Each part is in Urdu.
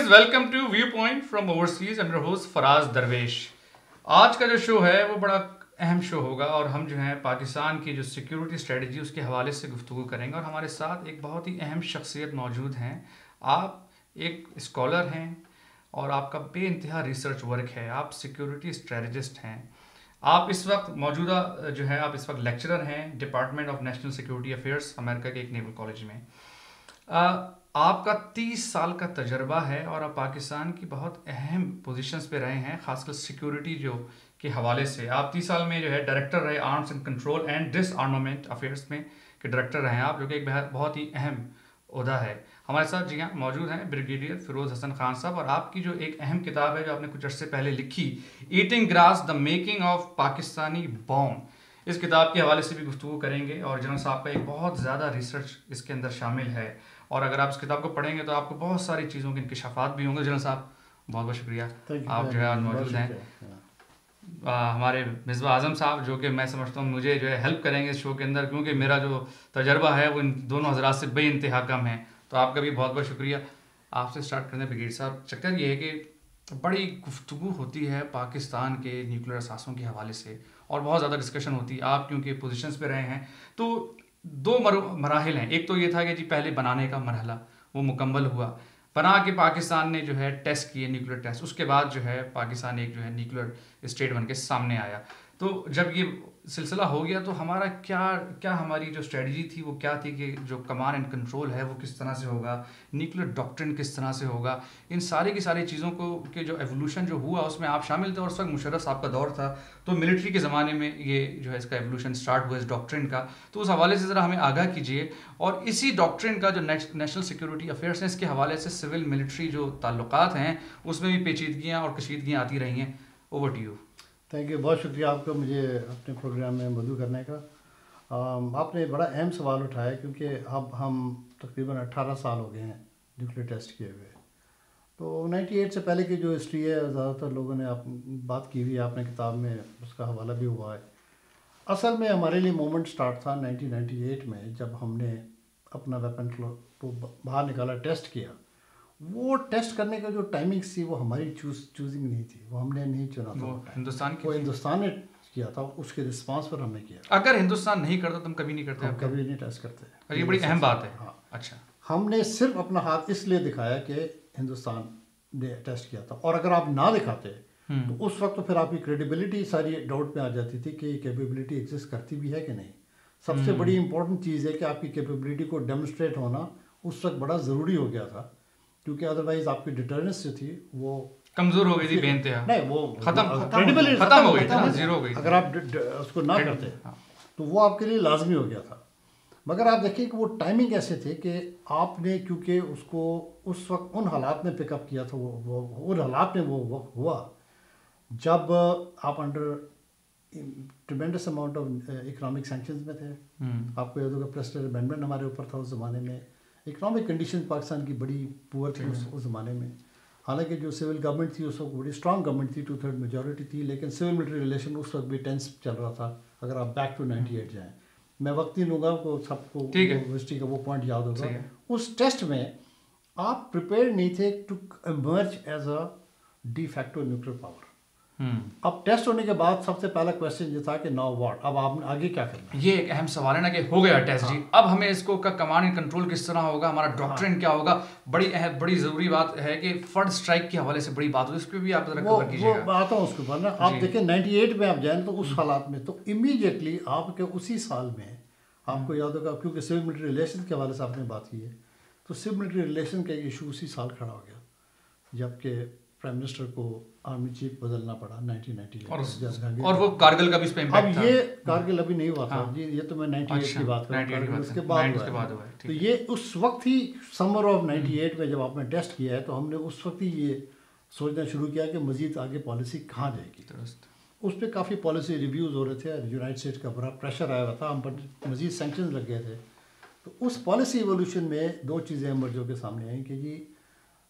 viewers, welcome to Viewpoint from Overseas. I'm your host فراز درویش. آج کا جو شو ہے وہ بڑا اہم شو ہوگا اور ہم جو ہیں پاکستان کی جو سیکیورٹی اسٹریٹجی اس کے حوالے سے گفتگو کریں گے اور ہمارے ساتھ ایک بہت ہی اہم شخصیت موجود ہیں. آپ ایک اسکالر ہیں اور آپ کا بے انتہا ریسرچ ورک ہے. آپ سیکیورٹی اسٹریٹجسٹ ہیں. آپ اس وقت موجودہ جو ہے آپ اس وقت لیکچرر ہیں department of national security affairs امریکہ کے ایک نیول کالج میں. آپ کا 30 سال کا تجربہ ہے اور آپ پاکستان کی بہت اہم پوزیشنز پہ رہے ہیں, خاص کر سیکیورٹی جو کے حوالے سے. آپ 30 سال میں جو ہے ڈائریکٹر رہے arms and control and disarmament affairs میں کے ڈائریکٹر رہے ہیں آپ, جو کہ ایک بہت ہی اہم عہدہ ہے. ہمارے ساتھ جی ہاں موجود ہیں بریگیڈیئر فیروز حسن خان صاحب, اور آپ کی جو ایک اہم کتاب ہے جو آپ نے کچھ عرصے پہلے لکھی, eating grass the making of Pakistani bomb, اس کتاب کے حوالے سے بھی گفتگو کریں گے. اور جنرل صاحب کا ایک بہت زیادہ ریسرچ اس کے اندر شامل ہے, اور اگر آپ اس کتاب کو پڑھیں گے تو آپ کو بہت ساری چیزوں کے انکشافات بھی ہوں گے. جنرل صاحب بہت بہت شکریہ, آپ جو ہے آج موجود ہیں. ہمارے مصباح اعظم صاحب جو کہ میں سمجھتا ہوں مجھے جو ہے ہیلپ کریں گے اس شو کے اندر, کیونکہ میرا جو تجربہ ہے وہ ان دونوں حضرات سے بے انتہا کم ہے. تو آپ کا بھی بہت بہت شکریہ. آپ سے اسٹارٹ کرنے بریگیڈ صاحب, چکر یہ ہے کہ بڑی گفتگو ہوتی ہے پاکستان کے نیوکلیر اثاثوں کے حوالے سے اور بہت زیادہ ڈسکشن ہوتی ہے. آپ کیونکہ پوزیشنز پہ رہے ہیں تو دو مراحل ہیں. ایک تو یہ تھا کہ جی پہلے بنانے کا مرحلہ وہ مکمل ہوا, بنا کے پاکستان نے جو ہے ٹیسٹ کیے نیوکلیر ٹیسٹ, اس کے بعد جو ہے پاکستان ایک جو ہے نیوکلیر اسٹیٹ بن کے سامنے آیا. تو جب یہ سلسلہ ہو گیا تو ہمارا کیا ہماری جو اسٹریٹجی تھی وہ کیا تھی کہ جو کمانڈ اینڈ کنٹرول ہے وہ کس طرح سے ہوگا, نیوکلیر ڈاکٹرن کس طرح سے ہوگا, ان ساری کی ساری چیزوں کو کہ جو ایوولوشن جو ہوا اس میں آپ شامل تھے, اور اس وقت مشرف صاحب کا دور تھا تو ملٹری کے زمانے میں یہ جو ہے اس کا ایوولوشن اسٹارٹ ہوا اس ڈاکٹرن کا. تو اس حوالے سے ذرا ہمیں آگاہ کیجیے, اور اسی ڈاکٹرن کا جو نیشنل سیکورٹی افیئرس ہیں اس کے حوالے سے سول ملٹری جو تعلقات ہیں اس میں بھی پیچیدگیاں اور کشیدگیاں آتی رہی ہیں. Over to you. Thank you, بہت شکریہ آپ کا مجھے اپنے پروگرام میں مدعو کرنے کا. آپ نے بڑا اہم سوال اٹھایا کیونکہ اب ہم تقریباً 18 سال ہو گئے ہیں نیوکلیر ٹیسٹ کیے ہوئے. تو 98 سے پہلے کی جو ہسٹری ہے زیادہ تر لوگوں نے بات کی ہوئی ہے, آپ نے کتاب میں اس کا حوالہ بھی ہوا ہے. اصل میں ہمارے لیے مومنٹ سٹارٹ تھا 1998 میں جب ہم نے اپنا ویپن کو باہر نکالا, ٹیسٹ کیا. وہ ٹیسٹ کرنے کا جو ٹائمنگس تھی وہ ہماری چوزنگ نہیں تھی, وہ ہم نے نہیں چنا تھا. ہندوستان نے کیا تھا, اس کے رسپانس پر ہم نے کیا. اگر ہندوستان نہیں کرتا تو ہم کبھی نہیں کرتے, کبھی نہیں ٹیسٹ کرتے. اور یہ بڑی اہم بات ہے. ہاں اچھا, ہم نے صرف اپنا ہاتھ اس لیے دکھایا کہ ہندوستان نے ٹیسٹ کیا تھا, اور اگر آپ نہ دکھاتے تو اس وقت تو پھر آپ کی کریڈیبلٹی ساری ڈاؤٹ میں آ جاتی تھی کہ یہ کیپیبلٹی ایگزسٹ کرتی بھی ہے کہ نہیں. سب سے بڑی امپورٹنٹ چیز ہے کہ آپ کی کیپیبلٹی کو ڈیمونسٹریٹ ہونا اس وقت بڑا ضروری ہو گیا تھا, کیونکہ ادروائز آپ کی ڈیٹرنس جو تھی وہ کمزور ہو گئی تھی, بے انتہا. نہیں, وہ ختم ہو گئی تھی, زیرو ہو گئی. اگر آپ اس کو نہ کرتے تو وہ آپ کے لیے لازمی ہو گیا تھا. مگر آپ دیکھیں کہ وہ ٹائمنگ ایسے تھے کہ آپ نے کیونکہ اس کو اس وقت ان حالات میں پک اپ کیا تھا, وہ ان حالات میں وہ وقت ہوا جب آپ under tremendous amount of economic sanctions میں تھے. آپ کو یاد ہوگا پریسٹر امینڈمنٹ ہمارے اوپر تھا اس زمانے میں. اکنامک کنڈیشن پاکستان کی بڑی پور تھی اس زمانے میں. حالانکہ جو سول گورنمنٹ تھی اس وقت بڑی اسٹرانگ گورنمنٹ تھی, 2/3 میجورٹی تھی, لیکن سول ملٹری ریلیشن اس وقت بھی ٹینس چل رہا تھا. اگر آپ بیک ٹو 98 جائیں, میں وقت نہیں لوں گا, کو سب کو ہسٹری کا وہ پوائنٹ یاد ہوگا. اس ٹیسٹ میں آپ پریپیئر نہیں تھے to emerge as a de facto nuclear power. اب ٹیسٹ ہونے کے بعد سب سے پہلا کوشچن یہ تھا کہ ناؤ واٹ, اب آپ نے آگے کیا کرنا. یہ ایک اہم سوال ہے نا کہ ہو گیا ٹیسٹ جی, اب ہمیں اس کو کا کمانڈ اینڈ کنٹرول کس طرح ہوگا, ہمارا ڈاکٹرن کیا ہوگا. بڑی ضروری بات ہے کہ فرڈ اسٹرائک کے حوالے سے بڑی بات ہوئی, اس پہ بھی آپ ذرا کور کیجیے گا. وہ آتا ہوں اس کے اوپر نا. آپ دیکھیں 98 میں آپ جائیں تو اس حالات میں تو امیڈیٹلی آپ کے اسی سال میں آپ کو یاد ہوگا, کیونکہ سول ملٹری ریلیشن کے حوالے سے آپ نے بات کی ہے, تو سول ملٹری ریلیشن کا ایشو اسی سال کھڑا ہو گیا جبکہ پرائم منسٹر کو آرمی چیف بدلنا پڑا 1998. اور وہ کارگل کا بھی اس پہ امپیکٹ تھا. اب یہ کارگل ابھی نہیں ہوا تھا جی, یہ تو میں 98 کی بات کر رہا ہوں, اس کے بعد ہوا. تو یہ اس وقت ہی سمر آف 98 میں جب آپ نے ٹیسٹ کیا ہے تو ہم نے اس وقت ہی یہ سوچنا شروع کیا کہ مزید آگے پالیسی کہاں جائے گی. اس پہ کافی پالیسی ریویوز ہو رہے تھے, یونائٹڈ اسٹیٹس کا بڑا پریشر آیا ہوا تھا, ہم پر مزید سینکشنز لگ گئے تھے. تو اس پالیسی ایولیوشن میں دو چیزیں ایمرج کے سامنے آئیں کہ جی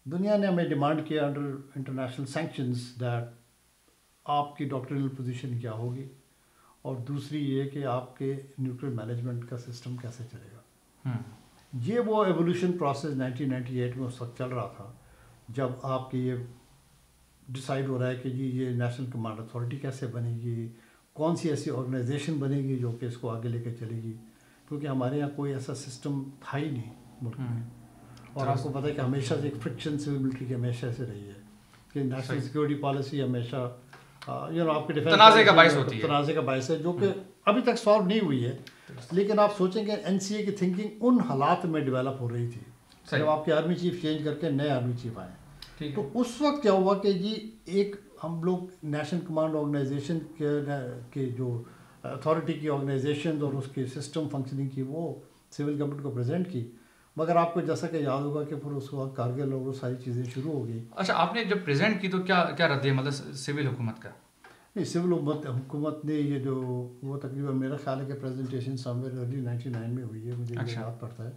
دنیا نے ہمیں ڈیمانڈ کیا انڈر انٹرنیشنل سینکشنز دیٹ آپ کی ڈاکٹرنل پوزیشن کیا ہوگی, اور دوسری یہ کہ آپ کے نیوکلیر مینجمنٹ کا سسٹم کیسے چلے گا. یہ وہ ایولیوشن پروسیس 1998 میں اس وقت چل رہا تھا. جب آپ کی یہ ڈیسائیڈ ہو رہا ہے کہ جی یہ نیشنل کمانڈ اتھارٹی کیسے بنے گی, کون سی ایسی آرگنائزیشن بنے گی جو کہ اس کو آگے لے کے چلے گی, کیونکہ ہمارے یہاں کوئی ایسا سسٹم تھا ہی نہیں ملک میں. اور آپ کو پتہ ہے کہ ہمیشہ سے ایک فرکشن سول ملٹری کی ہمیشہ سے رہی ہے کہ نیشنل سیکورٹی پالیسی ہمیشہ آپ کے ڈیفینس تنازع کا باعث ہے, جو کہ ابھی تک سالو نہیں ہوئی ہے. لیکن آپ سوچیں کہ این سی اے کی تھنکنگ ان حالات میں ڈیولپ ہو رہی تھی جب آپ کے آرمی چیف چینج کر کے نئے آرمی چیف آئے. تو اس وقت کیا ہوا کہ جی ایک ہم لوگ نیشنل کمانڈ آرگنائزیشن کے جو اتھارٹی کی آرگنائزیشن اور اس کی سسٹم فنکشننگ کی وہ سول گورنمنٹ کو پریزنٹ کی, مگر آپ کو جیسا کہ یاد ہوگا کہ پھر اس وقت کارگل اور وہ ساری چیزیں شروع ہو گئی. اچھا, آپ نے جب پریزنٹ کی تو کیا رد عمل سول حکومت کا؟ نہیں, سول حکومت نے یہ جو وہ تقریباً میرا خیال ہے کہ پریزنٹیشن سمویئر ارلی 99 میں ہوئی ہے, مجھے یاد پڑتا ہے.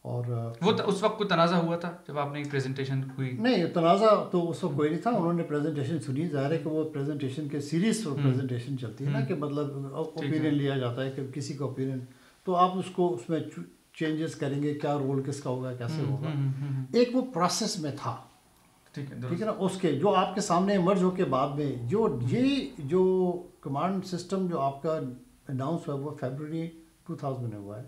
اور وہ اس وقت کوئی تنازع ہوا تھا جب آپ نے پریزنٹیشن ہوئی؟ نہیں, تنازع تو اس وقت کوئی نہیں تھا. انہوں نے پریزنٹیشن سنی, ظاہر ہے کہ وہ پریزنٹیشن کے سیریز پریزنٹیشن چلتی ہے نا, کہ مطلب اوپینین لیا جاتا ہے کہ کسی کا اوپینین, تو آپ اس کو اس میں چینجز کریں گے, کیا رول کس کا ہوگا, کیسے ہوگا, ایک وہ پروسیس میں تھا. ٹھیک ہے نا, اس کے جو آپ کے سامنے ایمرج ہو کے بعد میں جو کمانڈ سسٹم جو آپ کا اناؤنس ہوا وہ فیبروری 2000 میں ہوا ہے,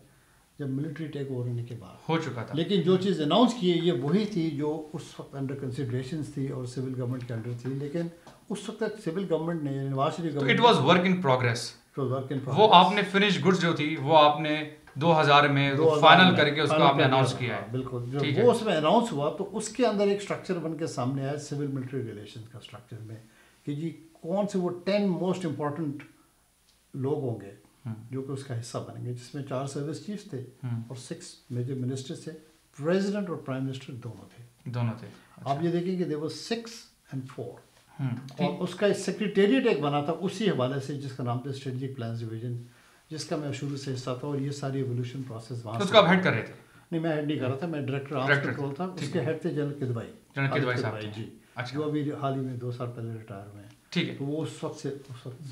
جب ملٹری ٹیک اوور ہونے کے بعد ہو چکا تھا. لیکن جو چیز اناؤنس کی ہے یہ وہی تھی جو اس وقت انڈر کنسیڈریشنز تھی اور سول گورنمنٹ کے انڈر تھی. لیکن اس وقت تک سول گورنمنٹ نے Nawaz Sharif government it was work in progress. وہ آپ نے فنش گڈز جو تھی وہ آپ نے 2000 میں فائنل کر کے اس کو آپ نے اناؤنس کیا ہے. بالکل, جب وہ اس میں اناؤنس ہوا تو اس کے اندر ایک اسٹرکچر بن کے سامنے آیا سول ملٹری ریلیشن کا اسٹرکچر میں, کہ جی کون سے وہ 10 موسٹ امپورٹنٹ لوگ ہوں گے جو کہ اس کا حصہ بنیں گے, جس میں 4 سروس چیفs تھے اور 6 میجر منسٹرز تھے. پریزیڈنٹ اور پرائم منسٹر دونوں تھے. آپ یہ دیکھیں کہ دے واز 6 and 4. اور اس کا ایک سیکریٹریٹ ایک بنا تھا اسی حوالے سے جس کا نام تھا اسٹریٹجک پلانز ڈویژن, جس کا میں شروع سے حصہ تھا, اور یہ ساری ایولیوشن پروسیس وہاں اس کو آپ ہیڈ کر رہے تھے؟ نہیں, میں ہیڈ نہیں کر رہا تھا, میں ڈائریکٹر آرمز کنٹرول تھا. اس کے ہیڈ تھے جنرل کدوائی صاحب جی, جو ابھی حال ہی میں 2 سال پہلے ریٹائر ہوئے ہیں. ٹھیک ہے, تو وہ اس وقت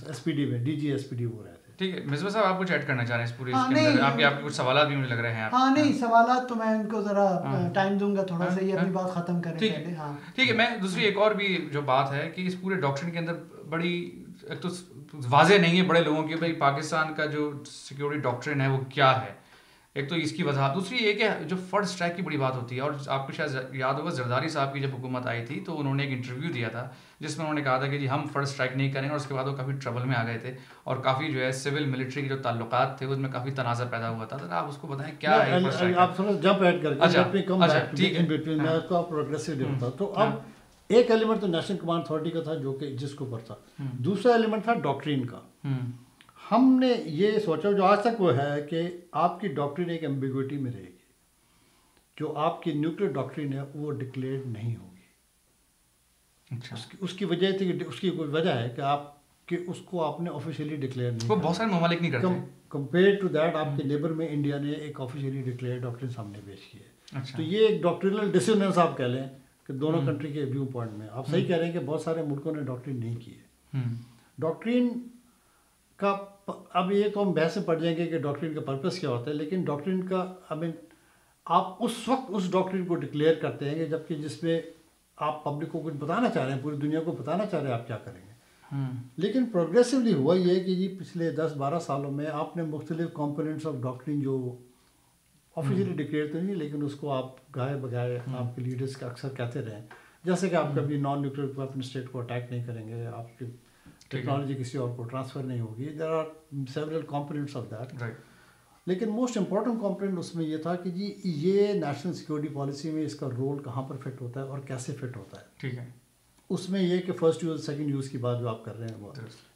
ایس پی ڈی میں D G S P D وہ رہے تھے. ٹھیک ہے, مصباح صاحب آپ کچھ ایڈ کرنا چاہ رہے ہیں اس پوری اس کے اندر؟ آپ کے کچھ سوالات بھی مجھے لگ رہے ہیں. ہاں نہیں, سوالات تو میں ان کو ذرا ٹائم دوں گا تھوڑا سا, یہ اپنی بات ختم کریں پہلے. ہاں ٹھیک ہے, میں دوسری ایک اور بھی جو بات ہے کہ اس پورے ڈاکٹرن کے اندر بڑی ایک تو واضح نہیں ہے بڑے لوگوں کی بھائی پاکستان کا جو سیکورٹی ڈاکٹرن ہے وہ کیا ہے. ایک تو اس کی وضاحت, دوسری یہ کہ جو فرسٹ اسٹرائک کی بڑی بات ہوتی ہے, اور آپ کو شاید یاد ہوگا زرداری صاحب کی جب حکومت آئی تھی تو انہوں نے ایک انٹرویو دیا تھا جس میں انہوں نے کہا تھا کہ جی ہم فرسٹ اسٹرائک نہیں کریں گے, اور اس کے بعد وہ کافی ٹربل میں آ گئے تھے اور کافی جو ہے سول ملٹری کے جو تعلقات تھے اس میں کافی تنازع پیدا ہوا تھا. آپ اس کو بتائیں کیا ہے فرسٹ اسٹرائک؟ آپ تھوڑا جمپ ایڈ کر کے میں اس کو آپ پروگریسو دیتا. تو اب ایک ایلیمنٹ تو نیشنل کمانڈ اتھارٹی کا تھا جو کہ جس کے اوپر تھا, دوسرا ایلیمنٹ تھا ڈاکٹرین کا. ہم نے یہ سوچا جو آج تک وہ ہے کہ آپ کی ڈاکٹرین ایک ایمبیگوٹی میں رہے گی, جو آپ کی نیوکلیر ڈاکٹرین ہے وہ ڈکلیئرڈ نہیں ہوگی. اس کی وجہ تھی کہ اس کی کوئی وجہ ہے کہ آپ کہ اس کو آپ نے آفیشیلی ڈکلیئر نہیں, وہ بہت سارے ممالک نہیں کرتے. کمپیئر ٹو دیٹ آپ کے نیبر میں انڈیا نے ایک آفیشیلی ڈکلیئر ڈاکٹرین سامنے پیش کی ہے. تو یہ ایک ڈاکٹرینل ڈسوننس آپ کہہ لیں کہ دونوں کنٹری کے ویو پوائنٹ میں. آپ صحیح کہہ رہے ہیں کہ بہت سارے ملکوں نے ڈاکٹرین نہیں کی ہے. ڈاکٹرین کا اب یہ تو ہم بحث میں پڑ جائیں گے کہ ڈاکٹرین کا پرپس کیا ہوتا ہے, لیکن ڈاکٹرین کا آپ اس وقت اس ڈاکٹرین کو ڈکلیئر کرتے ہیں کہ جبکہ جس میں آپ پبلک کو کچھ بتانا چاہ رہے ہیں, پوری دنیا کو بتانا چاہ رہے ہیں آپ کیا کریں گے. لیکن پروگریسولی ہوا یہ کہ جی پچھلے 10-12 سالوں میں آپ نے مختلف کمپوننٹس آف ڈاکٹرین جو آفیشیلی ڈکلیئر تو نہیں لیکن اس کو آپ گائے بگائے آپ کے لیڈرس کا اکثر کہتے رہے, جیسے کہ آپ کبھی نان نیوکلیئر ویپن اسٹیٹ کو اٹیک نہیں کریں گے, آپ کی ٹیکنالوجی کسی اور کو ٹرانسفر نہیں ہوگی. There are several components of that. لیکن موسٹ امپورٹنٹ کمپوننٹ اس میں یہ تھا کہ جی یہ نیشنل سیکورٹی پالیسی میں اس کا رول کہاں پر فٹ ہوتا ہے اور کیسے فٹ ہوتا ہے. ٹھیک ہے, اس میں یہ کہ فرسٹ یوز سیکنڈ یوز کی بات جو آپ کر رہے ہیں وہ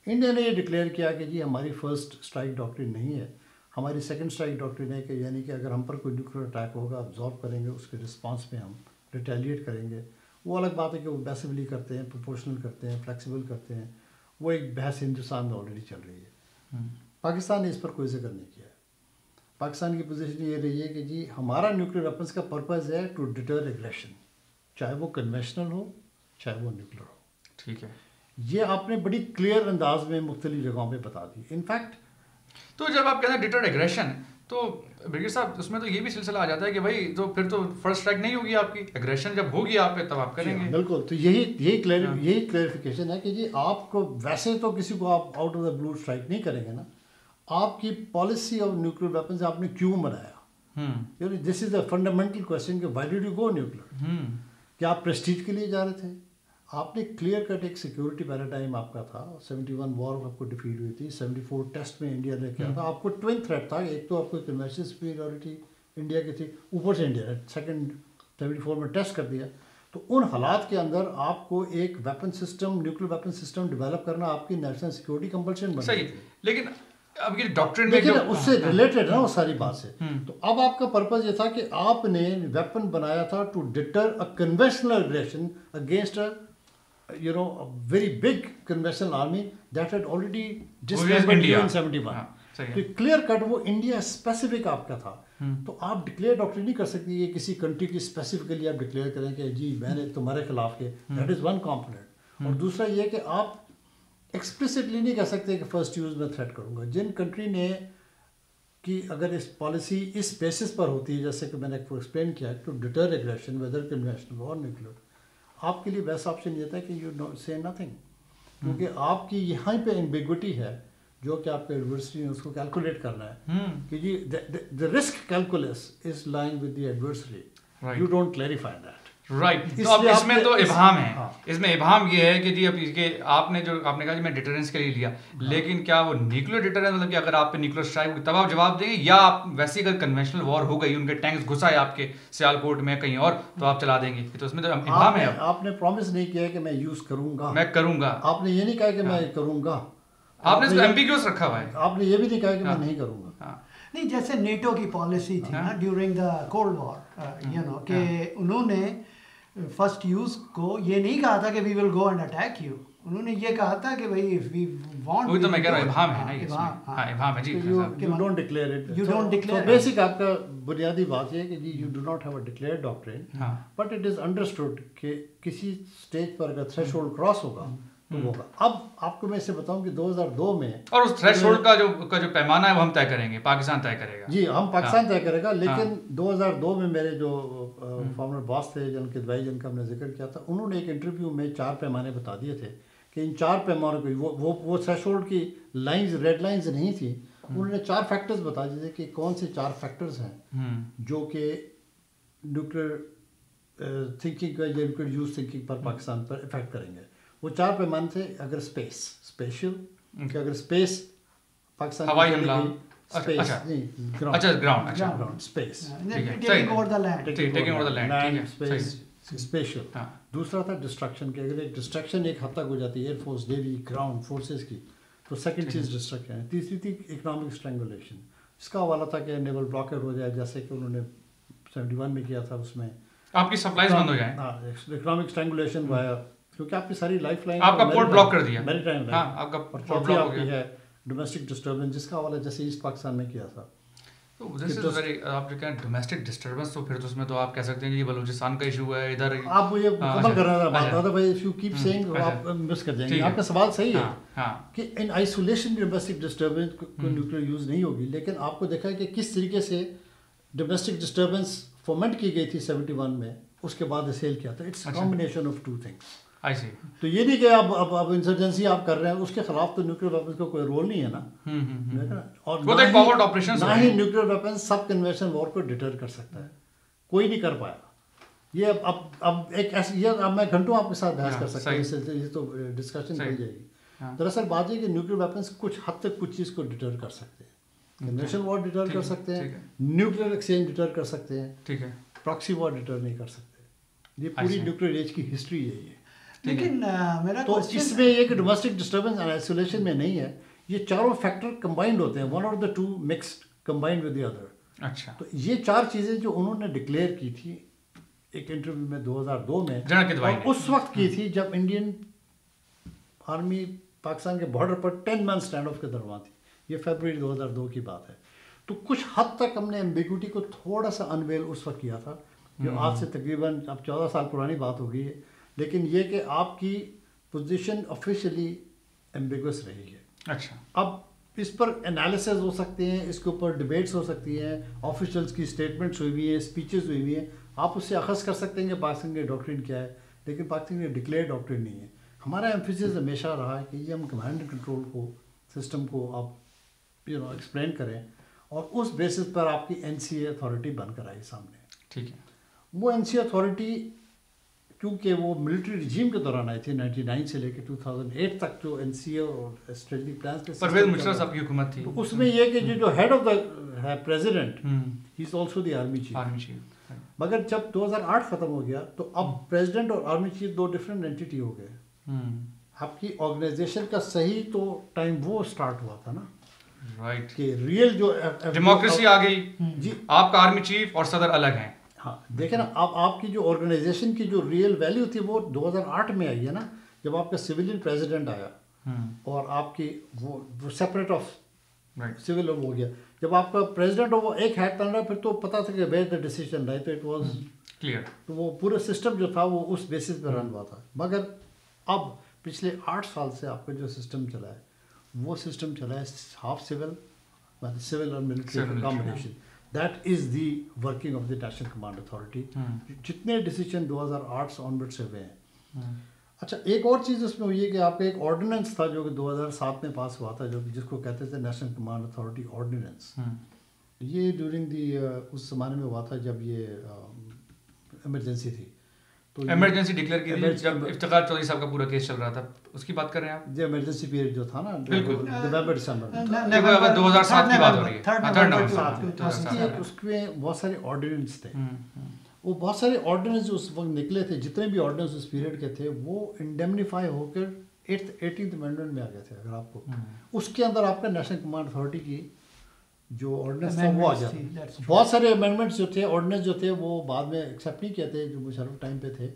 انڈیا نے یہ ڈکلیئر کیا کہ جی ہماری فرسٹ اسٹرائک ڈاکٹرین نہیں ہے, ہماری سیکنڈ اسٹرائک ڈاکٹرین ہے کہ یعنی کہ اگر ہم پر کوئی نیوکلیئر اٹیک ہوگا ابزارو کریں گے, اس کے رسپانس میں ہم ریٹیلیٹ کریں گے. وہ الگ بات ہے کہ وہ پیسیولی کرتے ہیں, پروپورشنل کرتے ہیں, فلیکسیبل کرتے ہیں, وہ ایک بحث ہندوستان میں آلریڈی چل رہی ہے. پاکستان نے اس پر کوئی ذکر نہیں کیا ہے. پاکستان کی پوزیشن یہ رہی ہے کہ جی ہمارا نیوکلیئر ویپنس کا پرپز ہے ٹو ڈیٹر ایگریشن, چاہے وہ کنوینشنل ہو چاہے وہ نیوکلیئر ہو. ٹھیک ہے, یہ آپ نے بڑی کلیئر انداز میں مختلف جگہوں پہ بتا دی. انفیکٹ تو جب آپ کہتے ہیں ڈیٹر ایگریشن تو برگیڈ صاحب اس میں تو یہ بھی سلسلہ آ جاتا ہے کہ بھائی تو پھر تو فرسٹ اسٹرائک نہیں ہوگی آپ کی، ایگریشن جب ہوگی آپ پہ تب آپ کریں گے. بالکل. تو یہی کلیریفیکیشن ہے کہ جی آپ کو ویسے تو کسی کو آپ out of the blue strike نہیں کریں گے نا. آپ کی پالیسی آف نیوکلیئر ویپنز آپ نے کیوں بنایا؟ دس از دا فنڈامنٹل کوشچن کہ why did you go nuclear? کیا آپ پریسٹیج کے لیے جا رہے تھے؟ آپ نے کلیئر کٹ ایک سیکورٹی پیراڈائم آپ کا تھا. 71 وار آپ کو ڈیفیٹ ہوئی تھی, 74 ٹیسٹ میں انڈیا نے کیا تھا. آپ کو ٹوین تھریٹ تھا, ایک تو آپ کو کنوینشنل سپیریورٹی انڈیا کی تھی, اوپر سے انڈیا نے سیکنڈ 74 میں ٹیسٹ کر دیا. تو ان حالات کے اندر آپ کو ایک weapon system, nuclear weapon system develop کرنا آپ کی نیشنل سیکورٹی کمپلشن بن صحیح. لیکن اب یہ ڈاکٹرن لیکن اس سے ریلیٹڈ ہے نا وہ ساری بات سے. تو اب آپ کا پرپز یہ تھا کہ آپ نے ویپن بنایا تھا to deter a conventional aggression against you know a very big conventional army that had already disbanded in 71. تو کلیئر کٹ وہ انڈیا اسپیسیفک آپ کا تھا. تو آپ ڈکلیئر ڈاکٹر نہیں کر سکتے یہ کسی کنٹری کی اسپیسیفکلی آپ ڈکلیئر کریں کہ جی میں نے تمہارے خلاف کے, دیٹ از ون کمپوننٹ. اور دوسرا یہ کہ آپ ایکسپلسٹلی نہیں کہہ سکتے کہ فرسٹ یوز میں تھریٹ کروں گا. جن کنٹری نے کہ اگر اس پالیسی اس بیسس پر ہوتی ہے جیسے کہ میں نے ایکسپلین کیا ٹو ڈٹر ایگریشن ویدر کنوینشنل اور نیوکلیئر, آپ کے لیے بیسٹ آپشن یہ تھا کہ یو سے نتھنگ, کیونکہ آپ کی یہاں پہ ایمبیگوٹی ہے جو کہ آپ کے ایڈورسری نے اس کو کیلکولیٹ کرنا ہے کہ جی the risk calculus is lying with the adversary, you don't clarify that. Right. تو اب اس میں تو ابہام ہے, اس میں ابہام یہ ہے کہ جی اب کہ آپ نے کہا جی میں ڈیٹرنس کے لیے لیا, لیکن کیا وہ نیوکلیئر ڈیٹرنس مطلب کہ اگر آپ پہ نیوکلیئر اسٹرائک ہوگی تب آپ جواب دیں گے, یا آپ ویسے اگر کنونشنل وار ہو گئی ان کے ٹینکس گھسا ہے آپ کے سیال کوٹ میں کہیں اور تو آپ چلا دیں گے؟ تو اس میں تو ابہام ہے. آپ نے پرومس نہیں کیا کہ میں یوز کروں گا, میں کروں گا. آپ نے یہ نہیں کہا کہ میں کروں گا, آپ نے اس کو ایمبیگیوس رکھا ہوا ہے. آپ نے یہ بھی نہیں کہا کہ میں نہیں کروں گا. نہیں, جیسے نیٹو کی پالیسی تھی نا during the cold war, you know کہ انہوں نے فرسٹ یوز کو یہ نہیں کہا تھا کہ وی ول گو اینڈ اٹیک یو, انہوں نے یہ کہا تھا کہ بھائی وی وانٹ. وہی تو میں کہہ رہا ہوں ابہام ہے نا یہ, ابہام ہے جی. You don't declare it, you don't declare. Basic آپ کا بنیادی بات یہ ہے کہ جی you do not have a declared doctrine, but it is understood کہ کسی اسٹیج پر اگر تھریش ہولڈ کراس ہوگا تو ہوگا. اب آپ کو میں اسے بتاؤں کہ 2002 میں, اور اس تھریش ہولڈ کا جو پیمانہ ہے وہ ہم طے کریں گے, پاکستان طے کرے گا. جی ہم پاکستان طے کرے گا, لیکن 2002 میں میرے جو فارمر باس تھے جن کے دوائی جن کا ہم نے ذکر کیا تھا, انہوں نے ایک انٹرویو میں 4 پیمانے بتا دیے تھے کہ ان 4 پیمانوں کو وہ تھریش ہولڈ کی لائنز ریڈ لائنز نہیں تھیں, انہوں نے 4 فیکٹرز بتا دیے تھے کہ کون سے 4 فیکٹرز ہیں جو کہ نیوکلیئر تھنکنگ کا یا نیوکلیئر یوز تھنکنگ پر پاکستان پر افیکٹ کریں گے. وہ 4 پیمانے تھے. اگر اسپیشل, کہ اگر اسپیس پاکستان ہوائی حملہ, اسپیشل. دوسرا تھا ڈسٹرکشن, کہ اگر ایک ڈسٹرکشن ایک حد تک ہو جاتی ہے air force, navy, ground forces کی, تو سیکنڈ چیز ڈسٹرکشن ہے. تیسری تھی اکنامک اسٹرینگولیشن, اس کا حوالہ تھا کہ نیول بلاکر ہو جائے جیسے کہ انہوں نے 71 میں کیا تھا, اس میں آپ کی سپلائز بند ہو جائیں. اکنامک اسٹرینگولیشن ہوا ہے کیونکہ آپ کی ساری لائف لائن آپ کا پورٹ بلاک کر دیا, میری ٹائم ہاں آپ کا پورٹ بلاک ہو گیا. ڈومیسٹک ڈسٹربنس جس کا حوالہ جیسے ایسٹ پاکستان میں کیا تھا. تو آپ جو کہیں ڈومیسٹک ڈسٹربنس, تو پھر تو اس میں تو آپ کہہ سکتے ہیں کہ یہ بلوچستان کا ایشو ہے ادھر. آپ مجھے مکمل کرنا تھا بات تھا بھائی, اف یو کیپ سیئنگ آپ مس کر جائیں گے. آپ کا سوال صحیح ہے کہ ان آئسولیشن ڈومیسٹک ڈسٹربنس کو نیوکلیئر یوز نہیں ہوگی, لیکن آپ کو دیکھا ہے کہ کس طریقے سے ڈومیسٹک ڈسٹربنس فومنٹ کی گئی تھی 71 میں, اس کے بعد سیل کیا تھا. It's combination of 2 things. تو یہ نہیں کہ اب انسرجنسی آپ کر رہے ہیں, اس کے خلاف تو نیوکلیئر ویپنس کا کوئی رول نہیں ہے نا, اور نہ ہی نیوکلیئر ویپن سب کنونشنل وار کو ڈیٹر کر سکتا ہے, کوئی نہیں کر پایا. یہ اب ایک ایسی, یہ اب میں گھنٹوں آپ کے ساتھ بحث کر سکتا ہوں, یہ تو ڈسکشن چل جائے گی. دراصل بات یہ کہ نیوکلیئر ویپنس کچھ حد تک کچھ چیز کو ڈیٹر کر سکتے ہیں. کنونشنل وار ڈیٹر کر سکتے ہیں, نیوکلیئر ایکسچینج ڈیٹر کر سکتے ہیں, پراکسی وار ڈیٹر نہیں کر سکتے. یہ پوری نیوکلیئر ایج کی ہسٹری ہے یہ. لیکن میرا تو اس میں یہ کہ ڈومیسٹک ڈسٹربنس آئسولیشن میں نہیں ہے, یہ چاروں فیکٹر کمبائنڈ ہوتے ہیں, one of the 2 mixed combined with the other. اچھا, تو یہ 4 چیزیں جو انہوں نے ڈکلیئر کی تھی ایک انٹرویو میں 2002 میں, اور اس وقت کی تھی جب انڈین آرمی پاکستان کے border per 10 main stand of کے درمیان تھی. یہ فیبروری 2002 کی بات ہے. تو کچھ حد تک ہم نے ایمبیگوٹی کو تھوڑا سا انویل اس وقت کیا تھا, جو آج سے تقریباً اب 14 سال پرانی بات ہو گئی ہے, لیکن یہ کہ آپ کی پوزیشن آفیشلی ایمبیگوس رہی ہے. اچھا, اب اس پر انالیسز ہو سکتے ہیں, اس کے اوپر ڈبیٹس ہو سکتی ہیں, آفیشلس کی اسٹیٹمنٹس ہوئی ہوئی ہیں, اسپیچز ہوئی ہوئی ہیں, آپ اس سے اخذ کر سکتے ہیں کہ پاکستان کی ڈاکٹرین کیا ہے, لیکن پاکستان کی ڈکلیئر ڈاکٹرین نہیں ہے. ہمارا ایمفیسس ہمیشہ رہا ہے کہ یہ ہم کمانڈ اینڈ کنٹرول کو سسٹم کو آپ ایکسپلین کریں اور اس بیسس پر آپ کی این سی اے اتھارٹی بن کر آئی سامنے. ٹھیک ہے. وہ این سی اے اتھارٹی کیونکہ وہ ملٹری رجیم کے دوران آئی تھی 99 سے لے کے 2008 تک, جو این سی اے اور اسٹریٹجک پلانس کے پرویز مشرف صاحب کی حکومت تھی, اس میں یہ کہ جو ہیڈ آف دا ہے president, he is also the army chief. مگر جب 2008 ختم ہو گیا تو اب پریزیڈنٹ اور آرمی چیف دو ڈفرینٹ اینٹیٹی ہو گئے. آپ کی آرگنائزیشن کا صحیح تو ٹائم وہ اسٹارٹ ہوا تھا نا, رائٹ, کہ ریئل جو ڈیموکریسی آ گئی. جی, آپ کا آرمی چیف اور صدر الگ ہیں. ہاں دیکھیں نا, اب آپ کی جو آرگنائزیشن کی جو ریئل ویلیو تھی وہ 2008 میں آئی ہے نا, جب آپ کا سویلین پریزیڈنٹ آیا اور آپ کی وہ سپریٹ آف سول ہو گیا. جب آپ کا پریزیڈنٹ ہو وہ ایک ہیڈ تن رہا, پھر تو پتا تھا کہ ویئر دا ڈیسیجن رائٹ, تو اٹ واز کلیئر. تو وہ پورا سسٹم جو تھا وہ اس بیسس پہ رن ہوا تھا. مگر اب پچھلے 8 سال سے آپ کا جو سسٹم چلا ہے وہ سسٹم چلا ہے ہاف سول اور military combination. That is the working of the national command authority. جتنے ڈیسیجن 2008 سے آنورڈ سے ہوئے ہیں. اچھا, ایک اور چیز اس میں ہوئی ہے کہ آپ کا ایک آرڈیننس تھا جو کہ 2007 میں پاس ہوا تھا, جو جس کو کہتے تھے نیشنل کمانڈ اتھارٹی آرڈیننس. یہ ڈیورنگ دی اس زمانے میں ہوا تھا جب یہ ایمرجنسی تھی. تو ایمرجنسی ڈکلیئر کی تھی جب افتخار چودھری صاحب کا پورا کیس چل رہا تھا, اس کی بات کر رہے ہیں آپ؟ جو ایمرجنسی پیریڈ جو تھا نا, بالکل نومبر دسمبر میں, 2007 کی بات ہو رہی ہے. اس میں بہت سارے آرڈیننس تھے. وہ بہت سارے آرڈیننس جو اس وقت نکلے تھے, جتنے بھی آرڈیننس اس پیریڈ کے تھے, وہ انڈیمنیفائی ہو کر 18th امینڈمنٹ میں آ گئے تھے. اگر آپ کو اس کے اندر آپ کا نیشنل کمانڈ اتھارٹی کی جو آرڈیننس تھا وہ آ گیا تھا. بہت سارے امینڈمنٹس جو تھے, آرڈیننس جو تھے, وہ بعد میں ایکسیپٹ نہیں کیے تھے جو مشرف ٹائم پہ تھے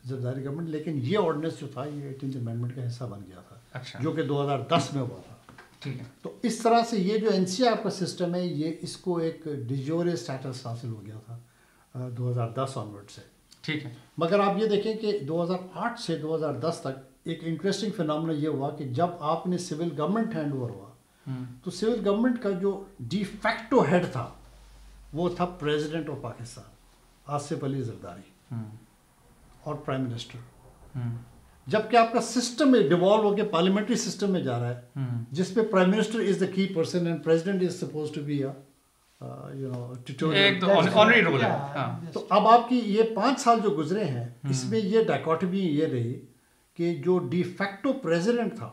زرداری گورنمنٹ, لیکن یہ آرڈیننس جو تھا یہ 18th امینڈمنٹ کا حصہ بن گیا تھا, جو کہ 2010 میں ہوا تھا. تو اس طرح سے یہ جو این سی آپ کا سسٹم ہے, یہ اس کو ایک ڈیجورے اسٹیٹس حاصل ہو گیا تھا 2010 آنورڈ سے. ٹھیک ہے. مگر آپ یہ دیکھیں کہ 2008 سے 2010 تک ایک انٹرسٹنگ فینامنا یہ ہوا کہ جب آپ نے سول گورنمنٹ ہینڈ اوور ہوا تو سول گورنمنٹ کا جو ڈی فیکٹو ہیڈ تھا وہ تھا پریزیڈنٹ آف پاکستان آصف علی زرداری اور پرائم منسٹر. جبکہ آپ کا سسٹم ڈیوالو ہو کے پارلیمنٹری سسٹم میں جا رہا ہے, جس پہ prime minister is the key person and president is suppose to be تو اب آپ کی یہ 5 سال جو گزرے ہیں, اس میں یہ ڈائکوٹمی یہ رہی کہ جو ڈی فیکٹو پریزیڈنٹ تھا,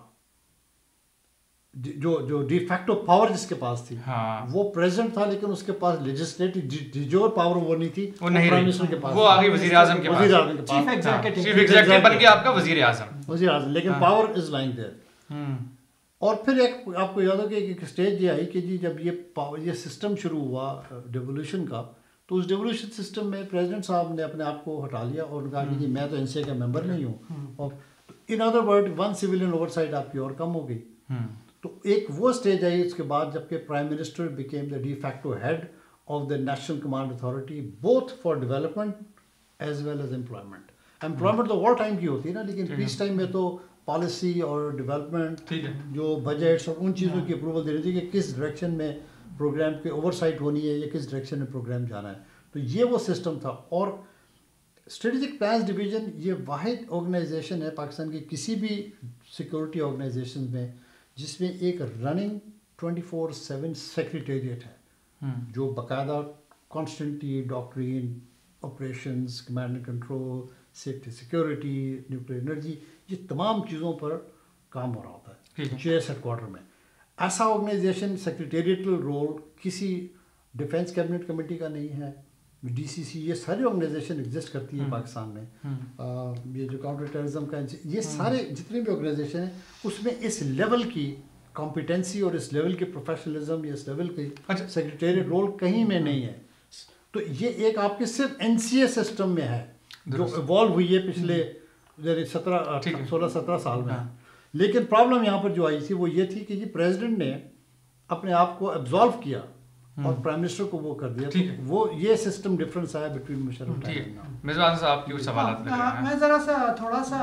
جو ڈی فیکٹو پاور جس کے پاس تھی وہ پریزیڈنٹ تھا, لیکن اس کے پاس لیجسلیٹو ڈیجور پاور وہ نہیں تھی, وہ پرائم منسٹر کے پاس, وہ آگے وزیر اعظم کے پاس, چیف ایگزیکٹو بن کے آپ کا وزیر اعظم, لیکن پاور از لائنگ دیئر. اور پھر ایک آپ کو یاد ہو کہ ایک اسٹیج یہ آئی کہ جی جب یہ سسٹم شروع ہوا ڈیولیوشن کا, تو اس ڈیولیوشن سسٹم میں پریزیڈنٹ صاحب نے اپنے آپ کو ہٹا لیا اور کہا کہ جی میں تو این سی اے کا ممبر نہیں ہوں, اور in other word one civilian oversight آپ کی اور کم ہو گئی. تو ایک وہ اسٹیج آئی اس کے بعد جب کہ prime minister became the de facto head of the national command authority both for development as well as employment. Employment تو وار ٹائم کی ہوتی ہے نا, لیکن پیس ٹائم میں تو پالیسی اور ڈیولپمنٹ جو بجٹس اور ان چیزوں کی اپروول دینی تھی کہ کس ڈائریکشن میں پروگرام کی اوور سائٹ ہونی ہے یا کس ڈائریکشن میں پروگرام جانا ہے. تو یہ وہ سسٹم تھا. اور اسٹریٹجک پلانس ڈویژن یہ واحد آرگنائزیشن ہے پاکستان کی کسی بھی سیکورٹی آرگنائزیشن میں جس میں ایک رننگ 24/7 سیکریٹریٹ ہے, جو باقاعدہ constantly doctrine, operations, command and control, safety security, nuclear energy, یہ تمام چیزوں پر کام ہو رہا ہوتا ہے چیئر ہیڈ کوارٹر میں. ایسا آرگنائزیشن سیکریٹریٹل رول کسی ڈیفینس کیبنٹ کمیٹی کا نہیں ہے, ڈی سی سی, یہ ساری آرگنائزیشن ایگزسٹ کرتی ہے پاکستان میں. یہ جو کاؤنٹر ٹیررزم کا یہ سارے جتنے بھی آرگنائزیشن ہیں اس میں اس لیول کی کمپیٹنسی اور اس لیول کی پروفیشنلزم یا اس لیول کی سیکریٹریٹ رول کہیں میں نہیں ہے. تو یہ ایک آپ کے صرف این سی اے سسٹم میں ہے جو ایوالو ہوئی ہے پچھلے 16-17 سال میں. لیکن پرابلم یہاں پر جو آئی تھی وہ یہ تھی کہ یہ پریزیڈنٹ نے اپنے آپ کو ایبزالو کیا اور پرائم منسٹر کو وہ کر دیا. وہ یہ سسٹم ڈفرینس آیا بٹوین مشرف. میزبان صاحب کی سوالات میں ذرا سا تھوڑا سا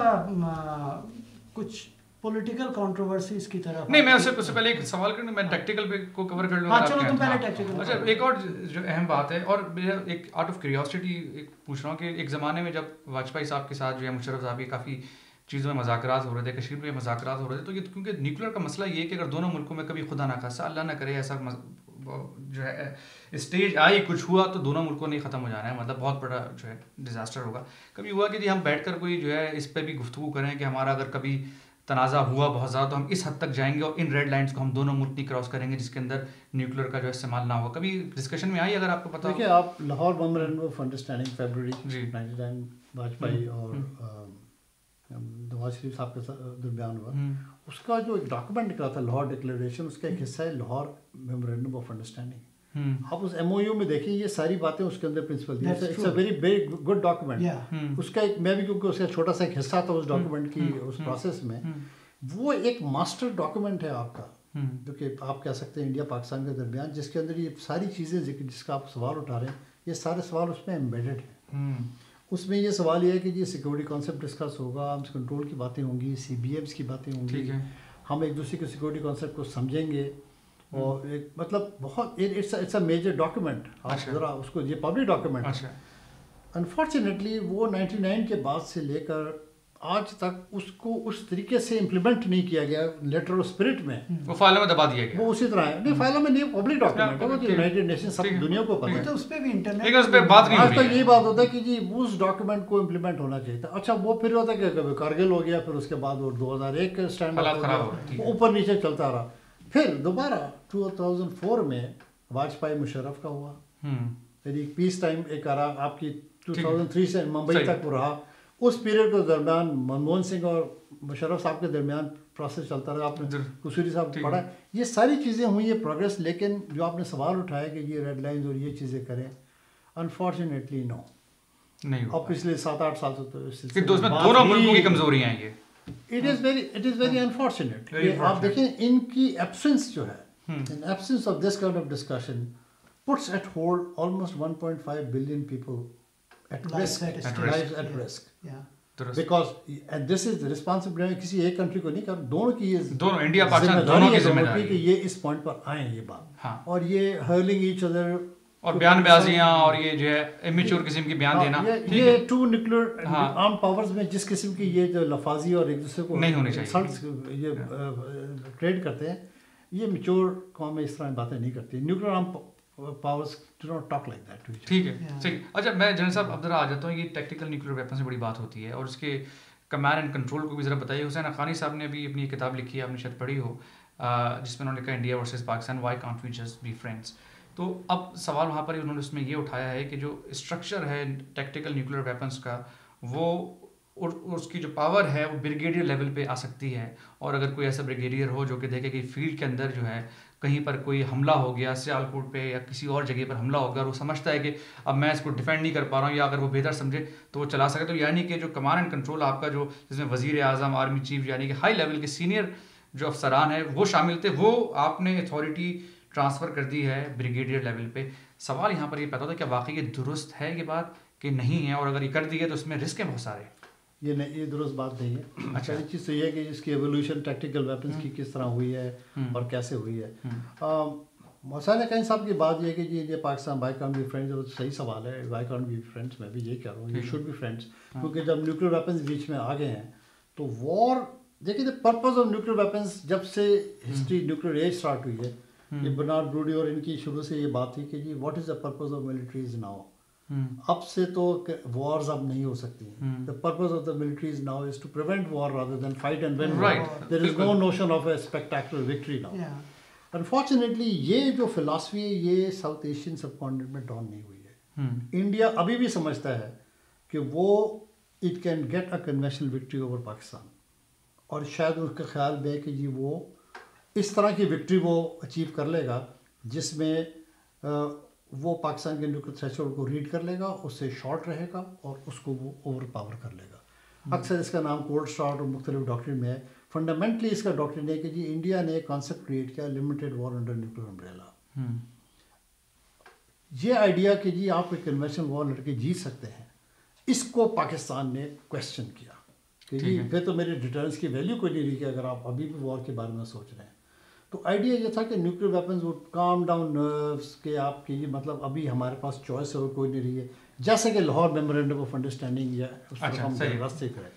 کچھ پولیٹیکل کنٹروورسیز کی طرف نہیں، میں اس سے پہلے ایک سوال کروں، میں ٹیکٹیکل پہ کو کور کر لوں. ہاں چلو تم پہلے ٹیکٹیکل. اچھا، ایک اور جو اہم بات ہے، اور ایک آؤٹ آف کیوریوسٹی ایک پوچھ رہا ہوں کہ ایک زمانے میں جب واجپئی صاحب کے ساتھ جو ہے مشرف صاحب کی کافی چیزوں میں مذاکرات ہو رہے تھے، کشمیر میں مذاکرات ہو رہے تھے، تو یہ کیونکہ نیوکلیر کا مسئلہ یہ ہے کہ اگر دونوں ملکوں میں کبھی خدا نہ خاصہ اللہ نہ کرے ایسا جو ہے اسٹیج آئی، کچھ ہوا، تو دونوں ملکوں نے ختم ہو جانا ہے، مطلب بہت بڑا جو ہے ڈیزاسٹر ہوگا. کبھی ہوا کہ جی ہم بیٹھ کر کوئی جو ہے اس پہ بھی گفتگو کریں کہ ہمارا اگر کبھی تنازع ہوا بہت زیادہ تو ہم اس حد تک جائیں گے اور ان ریڈ لائنس کو ہم دونوں ملک نہیں کراس کریں گے جس کے اندر نیوکلیر کا جو استعمال نہ ہوا؟ کبھی ڈسکشن میں آئی اگر آپ کو پتا ہو؟ دیکھیے، آپ Lahore memorandum of understanding February 99 Vajpayee اور نواز شریف صاحب کے درمیان ہوا، اس کا جو ایک ڈاکومنٹ نکلا تھا لاہور ڈکلیریشن، اس کا ایک حصہ ہے لاہور میمورینڈم آف انڈرسٹینڈنگ. آپ اس ایم او یو میں دیکھیں یہ ساری باتیں اس کے اندر پرنسپل دی. It's a very big good document. اس کا ایک میں بھی کیونکہ اس کا چھوٹا سا ایک حصہ تھا اس ڈاکومنٹ کی اس پروسیس میں. وہ ایک ماسٹر ڈاکومنٹ ہے آپ کا، جو کہ آپ کہہ سکتے ہیں انڈیا پاکستان کے درمیان، جس کے اندر یہ ساری چیزیں جس کا آپ سوال اٹھا رہے ہیں، یہ سارے سوال اس میں ایمبیڈڈ ہیں. اس میں یہ سوال یہ ہے کہ یہ سیکورٹی کانسیپٹ ڈسکس ہوگا، آرمز کنٹرول کی باتیں ہوں گی، سی بی ایمس کی باتیں ہوں گی، ہم ایک دوسرے کے سیکورٹی کانسیپٹ کو سمجھیں گے. اور ایک مطلب بہت اٹس اے میجر ڈاکومنٹ. آپ ذرا اس کو، یہ پبلک ڈاکومنٹ. انفارچونیٹلی وہ 99 کے بعد سے لے کر آج تک اس کو اس طریقے سے امپلیمنٹ نہیں کیا گیا لیٹر آف اسپرٹ میں. وہ فائلوں میں دبا دیا گیا. وہ اسی طرح ہے. نہیں، فائلوں میں نہیں، پبلک ڈاکومنٹ ہے، وہ یونائیٹڈ نیشن سب دنیا کو پتہ ہے. تو اس پہ بھی انٹرنیٹ لیکن اس پہ بات نہیں آج تک یہی بات ہوتا ہے کہ جی اس ڈاکومنٹ کو امپلیمنٹ ہونا چاہیے تھا. اچھا، وہ پھر ہوتا ہے کہ کبھی کارگل ہو گیا، پھر اس کے بعد وہ 2001 کا اسٹینڈ وہ اوپر نیچے چلتا رہا. پھر دوبارہ 2004 میں واجپئی مشرف کا ہوا، یعنی ایک پیس ٹائم ایک آپ کی 2003 سے ممبئی تک وہ رہا. اس پیریڈ کے درمیان منموہن سنگھ اور مشرف صاحب کے درمیان پروسیس چلتا رہا. آپ نے قصوری صاحب پڑھا، یہ ساری چیزیں ہوئی یہ پروگریس. لیکن جو آپ نے سوال اٹھایا کہ یہ ریڈ لائنز اور یہ چیزیں کریں، انفارچونیٹلی نو نہیں. اور پچھلے 7-8 سال سے تو دونوں ملکوں کی کمزوریاں ہیں. یہ اٹ از ویری انفارچونیٹ. آپ دیکھیں ان کی ایبسنس جو ہے، in absence of this kind of discussion puts at hold almost 1.5 billion people at risk, lives at risk. Because and this is the responsibility کسی ایک کنٹری کو نہیں کر، دونوں کی یہ دونوں انڈیا پاکستان دونوں کی ذمہ داری کہ یہ اس پوائنٹ پر آئیں یہ بات. اور یہ hurling each other اور بیان بازیاں اور یہ جو ہے امیچور قسم کی بیان دینا، یہ ٹو نیوکلیر آرم پاورز میں جس قسم کی یہ جو لفاظی اور ایک دوسرے کو نہیں ہونی چاہیے، یہ ٹریڈ کرتے ہیں، یہ میچور قومیں اس طرح باتیں نہیں کرتی. Nuclear arm powers do not talk like that. ٹھیک ہے، صحیح. اچھا، میں جنرل صاحب اب ذرا آ جاتا ہوں. یہ ٹیکٹیکل نیوکلیر ویپن سے بڑی بات ہوتی ہے اور اس کے کمانڈ اینڈ کنٹرول کو بھی ذرا بتائیے. حسین حقانی صاحب نے بھی اپنی کتاب لکھی ہے، آپ نے شاید پڑھی ہو، جس میں انہوں نے لکھا India versus Pakistan, why can't we just be friends. تو اب سوال وہاں پر انہوں نے اس میں یہ اٹھایا ہے کہ جو اسٹرکچر ہے ٹیکٹیکل نیوکلیر ویپنس کا، وہ اس کی جو پاور ہے وہ بریگیڈیئر لیول پہ آ سکتی ہے. اور اگر کوئی ایسا بریگیڈیئر ہو جو کہ دیکھے کہ فیلڈ کے اندر جو ہے کہیں پر کوئی حملہ ہو گیا، سیالکوٹ پہ یا کسی اور جگہ پر حملہ ہو گیا، اور وہ سمجھتا ہے کہ اب میں اس کو ڈیفینڈ نہیں کر پا رہا ہوں، یا اگر وہ بہتر سمجھے تو وہ چلا سکے. تو یعنی کہ جو کمانڈ اینڈ کنٹرول آپ کا جو جس میں وزیر اعظم، آرمی چیف، یعنی کہ ہائی لیول کے سینئر جو افسران ہیں وہ شامل تھے، وہ آپ نے اتھارٹی ٹرانسفر کر دی ہے بریگیڈیئر لیول پہ. سوال یہاں پر یہ پیدا ہوتا ہے کہ واقعی یہ درست ہے یہ بات کہ نہیں ہے، اور اگر یہ کر دی ہے تو اس میں رسک ہیں بہت سارے. یہ نہیں، یہ درست بات نہیں ہے. اچھا، ایک چیز تو یہ ہے کہ اس کی ایولیوشن ٹیکٹیکل ویپنس کی کس طرح ہوئی ہے اور کیسے ہوئی ہے. حسین حقانی صاحب کی بات یہ ہے کہ جی India Pakistan why can't be friends, وہ صحیح سوال ہے. وائی کانٹ بی فرینڈز، میں بھی یہی کہہ رہا ہوں، یہ شوڈ بی فرینڈز. کیونکہ جب نیوکلیر ویپنز بیچ میں آ گئے ہیں تو وار، دیکھیے پرپز آف نیوکلیر ویپنز جب سے ہسٹری نیوکلیر ایج اسٹارٹ ہوئی ہے، یہ برنارڈ بروڈی اور ان کی شروع سے یہ بات تھی کہ جی what is the purpose of militaries now. اب سے تو وارز اب نہیں ہو سکتی. The purpose of the militaries now is to prevent war rather than fight and win. There is no notion of a spectacular victory now. Unfortunately یہ جو فلاسفی ہے یہ ساؤتھ ایشین سب کانٹیننٹ میں ڈاؤن نہیں ہوئی ہے. انڈیا ابھی بھی سمجھتا ہے کہ وہ it can get a conventional victory over Pakistan, اور شاید اس کا خیال میں کہ جی وہ اس طرح کی وکٹری وہ اچیو کر لے گا جس میں وہ پاکستان کے نیوکلیر تھریشولڈ کو ریڈ کر لے گا، اس سے شارٹ رہے گا اور اس کو وہ اوور پاور کر لے گا. اکثر اس کا نام کولڈ اسٹارٹ اور مختلف ڈاکٹرن میں ہے. فنڈامنٹلی اس کا ڈاکٹرن ہے کہ جی انڈیا نے کانسیپٹ کریٹ کیا لمیٹڈ وار انڈر نیوکلیر امبریلا. یہ آئیڈیا کہ جی آپ ایک کنوینشنل وار لڑ کے جیت سکتے ہیں، اس کو پاکستان نے کویسچن کیا کہ جی پھر تو میری ڈیٹرنس کی ویلیو کوئی نہیں رہی کہ اگر آپ ابھی بھی وار کے بارے میں سوچ رہے ہیں. تو آئیڈیا یہ تھا کہ nuclear weapons would calm down nerves کہ آپ کی مطلب ابھی ہمارے پاس چوائس اور کوئی نہیں رہی ہے, جیسے کہ لاہور میمورینڈم آف انڈرسٹینڈنگ یا اس طرح ہم راستے کریں.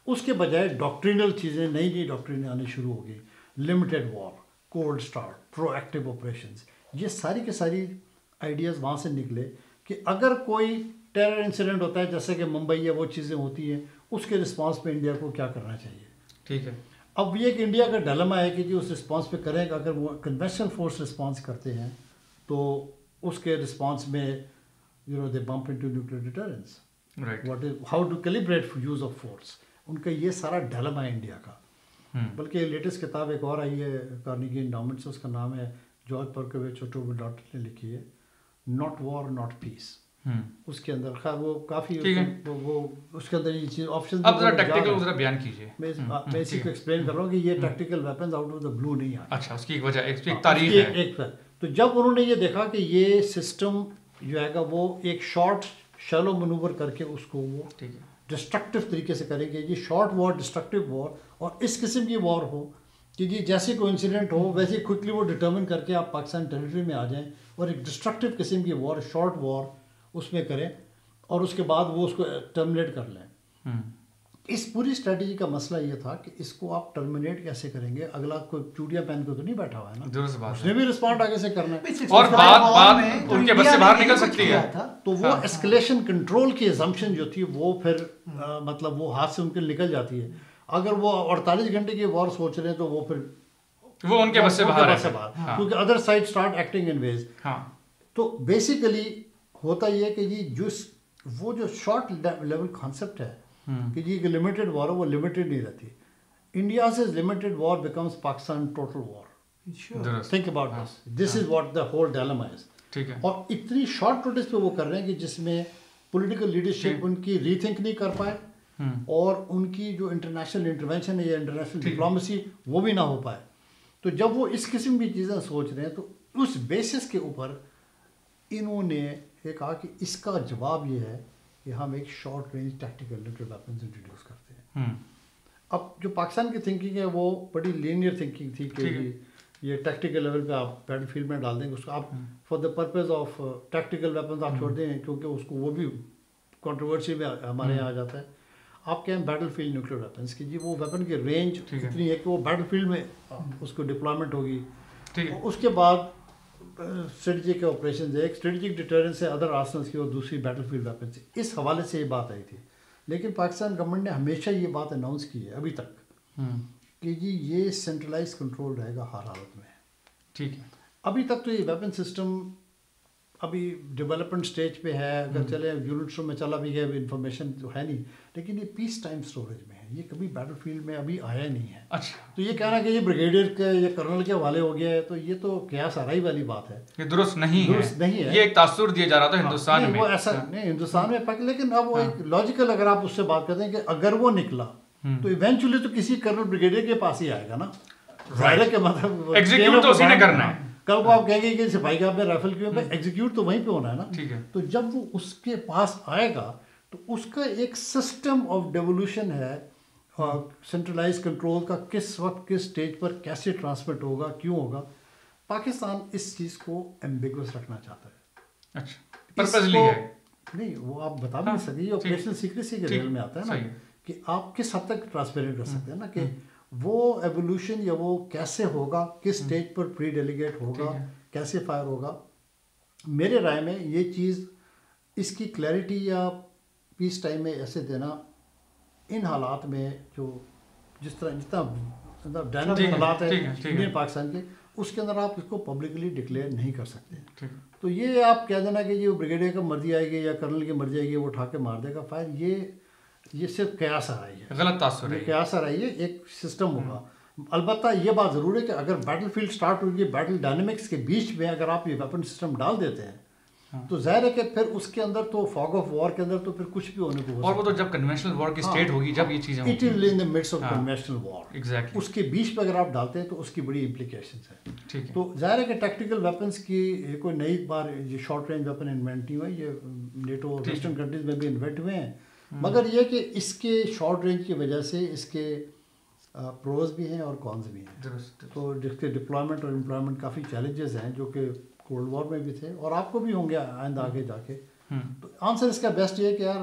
اس کے بجائے ڈاکٹرینل چیزیں نئی نئی ڈاکٹرینیں آنی شروع ہو گئی, لمیٹیڈ وار, کولڈ اسٹارٹ, پرو ایکٹیو آپریشنز. یہ ساری کے ساری آئیڈیاز وہاں سے نکلے کہ اگر کوئی ٹیرر انسیڈنٹ ہوتا ہے جیسے کہ ممبئی یا وہ چیزیں ہوتی ہیں, اس کے رسپانس پہ انڈیا کو کیا کرنا چاہیے. ٹھیک ہے. اب یہ کہ انڈیا کا ڈائلما ہے کہ جی اس رسپانس پہ کریں گا, اگر وہ کنوینشنل فورس رسپانس کرتے ہیں تو اس کے رسپانس میں they bump into nuclear deterrence. What is how to calibrate use of force. ان کا یہ سارا ڈائلما ہے انڈیا کا. بلکہ لیٹسٹ کتاب ایک اور آئی ہے کارنیگی انڈاؤمنٹ سے, اس کا نام ہے جارج پرکویچ اور ٹوبی ڈاٹر نے لکھی ہے, ناٹ وار ناٹ پیس. اس کے اندر خیر وہ کافی وہ اس کے اندر یہ چیز آپشن اب ذرا ٹیکٹیکل ذرا بیان کیجیے. میں اسی کو ایکسپلین کر رہا ہوں کہ یہ tactical weapons out of the blue نہیں آئے. اچھا, اس کی ایک وجہ ایک تاریخ ہے. ایک تو جب انہوں نے یہ دیکھا کہ یہ سسٹم جو ہے گا وہ ایک شارٹ شیلو منوور کر کے اس کو وہ ڈسٹرکٹیو طریقے سے کریں گے, یہ شارٹ وار ڈسٹرکٹیو وار, اور اس قسم کی وار ہو کہ جی جیسے کوئی انسیڈنٹ ہو ویسے کوئکلی وہ ڈٹرمن کر کے آپ پاکستان ٹیریٹری میں آ جائیں اور ایک ڈسٹرکٹیو قسم کی وار, شارٹ وار اس میں کریں اور اس کے بعد وہ اس کو ٹرمنیٹ کر لیں. اس پوری اسٹریٹجی کا مسئلہ یہ تھا کہ اس کو آپ ٹرمنیٹ کیسے کریں گے. اگلا کوئی چوڑیاں پہن کے تو نہیں بیٹھا ہوا ہے نا, اس نے بھی رسپونڈ آگے سے کرنا ہے اور بات ان کے بس سے باہر نکل سکتی ہے. تو وہ اسکلیشن کنٹرول کی ایزمپشن جو تھی وہ پھر مطلب وہ ہاتھ سے ان کے نکل جاتی ہے. اگر وہ 48 گھنٹے کی وار سوچ رہے ہیں تو وہ پھر وہ ان کے بس سے باہر ہے, کیونکہ other side start acting in ways. تو بیسیکلی ہوتا یہ ہے کہ جی وہ جو شارٹ لیول کانسیپٹ ہے کہ جی لمیٹڈ وار وہ لمیٹڈ نہیں رہتی. انڈیا سے limited war becomes Pakistan total war. Think about this is what the whole dilemma is. ٹھیک ہے. اور اتنی شارٹ نوٹس پہ وہ کر رہے ہیں کہ جس میں پولیٹیکل لیڈرشپ ان کی ری تھنک نہیں کر پائے اور ان کی جو انٹرنیشنل انٹروینشن ہے یا انٹرنیشنل ڈپلومیسی وہ بھی نہ ہو پائے. تو جب وہ اس قسم کی چیزیں سوچ رہے ہیں تو اس بیسس کے اوپر انہوں نے یہ کہا کہ اس کا جواب یہ ہے کہ ہم ایک short range tactical nuclear weapons introduce کرتے ہیں. اب جو پاکستان کی تھنکنگ ہے وہ بڑی لینئر تھنکنگ تھی کہ یہ ٹیکٹیکل لیول پہ آپ بیٹل فیلڈ میں ڈال دیں گے اس کو, آپ for the purpose of tactical weapons آپ چھوڑ دیں کیونکہ اس کو وہ بھی کنٹروورسی میں ہمارے یہاں آ جاتا ہے. آپ کہیں بیٹل فیلڈ نیوکلیئر ویپنس کی جی وہ ویپن کی رینج اتنی ہے کہ وہ بیٹل فیلڈ میں اس کو ڈپلائمنٹ ہوگی. اس کے بعد اسٹریٹجک آپریشنز ہے, ایک اسٹریٹجک ڈیٹررنس ہے ادر آرسنلس کی اور دوسری بیٹل فیلڈ ویپن سے. اس حوالے سے یہ بات آئی تھی. لیکن پاکستان گورنمنٹ نے ہمیشہ یہ بات اناؤنس کی ہے ابھی تک کہ جی یہ سینٹرلائز کنٹرول رہے گا ہر حالت میں. ٹھیک ہے. ابھی تک تو یہ ویپن سسٹم ابھی ڈیولپمنٹ سٹیج پہ ہے, اگر چلے یونٹس میں چلا بھی ہے انفارمیشن تو ہے نہیں, لیکن یہ پیس ٹائم سٹوریج میں ہے, یہ کبھی بیٹل فیلڈ میں ابھی آیا نہیں ہے. اچھا. تو یہ کہنا کہ یہ بریگیڈیئر کے یا کرنل کے حوالے ہو گیا ہے تو یہ تو قیاس آرائی والی بات ہے, یہ درست نہیں ہے. یہ ایک تاثر دیا جا رہا تھا ہندوستان میں, وہ ایسا نہیں ہندوستان میں, لیکن اب وہ ایک لاجیکل اگر آپ اس سے بات کرتے ہیں کہ اگر وہ نکلا تو ایونچولی تو کسی کرنل بریگیڈیئر کے پاس ہی آئے گا نا. ظاہر کے مطلب ایگزیکیوٹ تو اسی نے کرنا ہے. کل کو آپ کہیں گے کہ سپاہی کا آپ نے رائفل کیوں پہ ایگزیکیوٹ تو وہیں پہ ہونا ہے نا. ٹھیک ہے. تو جب وہ اس کے پاس آئے گا تو اس کا ایک سسٹم آف ڈیولوشن ہے سینٹرلائز کنٹرول کا, کس وقت کس سٹیج پر کیسے ٹرانسمٹ ہوگا, کیوں ہوگا. پاکستان اس چیز کو ایمبیگوس رکھنا چاہتا ہے. اچھا, پرپزلی ہے نہیں, وہ آپ بتا بھی نہیں سکتے, یہ آپریشنل سیکریسی کے لیول میں آتا ہے نا کہ آپ کس حد تک ٹرانسپیرنٹ کر سکتے ہیں نا کہ وہ ایولیوشن یا وہ کیسے ہوگا, کس سٹیج پر پری ڈیلیگیٹ ہوگا, کیسے فائر ہوگا. میرے رائے میں یہ چیز اس کی کلیئرٹی یا پیس ٹائم میں ایسے دینا ان حالات میں جو جس طرح جتنا ڈائنامک حالات ہیں انڈین پاکستان کے, اس کے اندر آپ اس کو پبلکلی ڈکلیئر نہیں کر سکتے. تو یہ آپ کہہ دینا کہ یہ بریگیڈیئر کا مرضی آئے گی یا کرنل کی مرضی آئے گی وہ اٹھا کے مار دے گا فائر, یہ صرف قیاس آ رہی ہے, غلط تاثر ہے, قیاس آ رہی ہے. ایک سسٹم ہوگا. البتہ یہ بات ضرور ہے کہ اگر بیٹل فیلڈ سٹارٹ ہوگی, بیٹل ڈائنامکس کے بیچ میں اگر آپ یہ ویپن سسٹم ڈال دیتے ہیں تو ظاہر ہے کہ پھر اس کے اندر تو فاگ آف وار کے اندر تو پھر کچھ بھی ہونے کو ہو. اور وہ تو جب کنونشنل وار کی سٹیٹ ہوگی جب یہ چیزیں it will in the midst of conventional war, exactly اس کے بیچ پہ اگر آپ ڈالتے ہیں تو اس کی بڑی امپلیکیشنز ہیں. ٹھیک ہے. تو ظاہر ہے کہ ٹیکٹیکل ویپنس کی کوئی نئی بار یہ شارٹ رینج ویپن انوینٹ نہیں ہوئے, یہ نیٹو ویسٹرن کنٹریز میں بھی انوینٹ ہوئے ہیں, مگر یہ کہ اس کے شارٹ رینج کی وجہ سے اس کے پروز بھی ہیں اور کونز بھی ہیں. تو جس کے ڈپلائمنٹ اور امپلائمنٹ کافی چیلنجز ہیں جو کہ کولڈ وار میں بھی تھے اور آپ کو بھی ہوں گے آئندہ آگے جا کے. تو آنسر اس کا بیسٹ یہ ہے کہ یار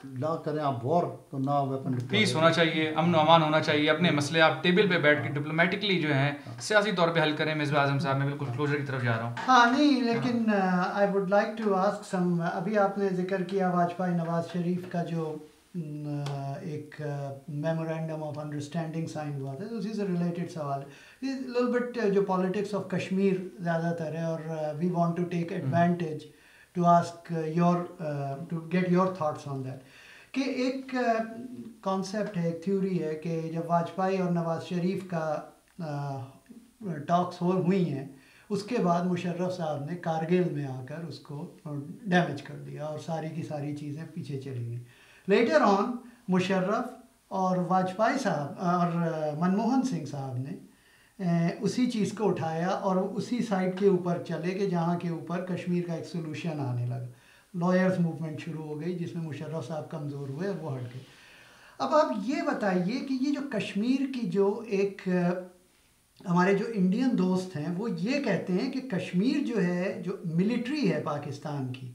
نہ کریں آپ وار تو نہ ویپن. پیس ہونا چاہیے, امن و امان ہونا چاہیے, اپنے مسئلے آپ ٹیبل پہ بیٹھ کے ڈپلومیٹکلی جو ہیں سیاسی طور پہ حل کریں. مصباح اعظم صاحب میں بالکل کلوزر کی طرف جا رہا ہوں. ہاں نہیں لیکن I would like to ask some, ابھی آپ نے ذکر کیا واجپئی نواز شریف کا جو ایک میمورینڈم آف انڈرسٹینڈنگ سائن ہوا تھا, اسی سے ریلیٹڈ سوال ہے لٹل بٹ جو پالیٹکس آف کشمیر زیادہ تر ہے اور we want to take advantage to ask to get your thoughts on that کہ ایک کانسیپٹ ہے, ایک تھیوری ہے کہ جب واجپئی اور نواز شریف کا ٹاکس ہوئی ہیں اس کے بعد مشرف صاحب نے کارگل میں آ کر اس کو ڈیمیج کر دیا اور ساری کی ساری چیزیں پیچھے چلی گئیں. لیٹر آن مشرف اور واجپئی صاحب اور منموہن سنگھ صاحب نے اسی چیز کو اٹھایا اور اسی سائڈ کے اوپر چلے کہ جہاں کے اوپر کشمیر کا ایک سولوشن آنے لگا. لائرز موومنٹ شروع ہو گئی جس میں مشرف صاحب کمزور ہوئے اور وہ ہٹ گئے. اب آپ یہ بتائیے کہ یہ جو کشمیر کی جو ایک ہمارے جو انڈین دوست ہیں وہ یہ کہتے ہیں کہ کشمیر جو ہے جو ملٹری ہے پاکستان کی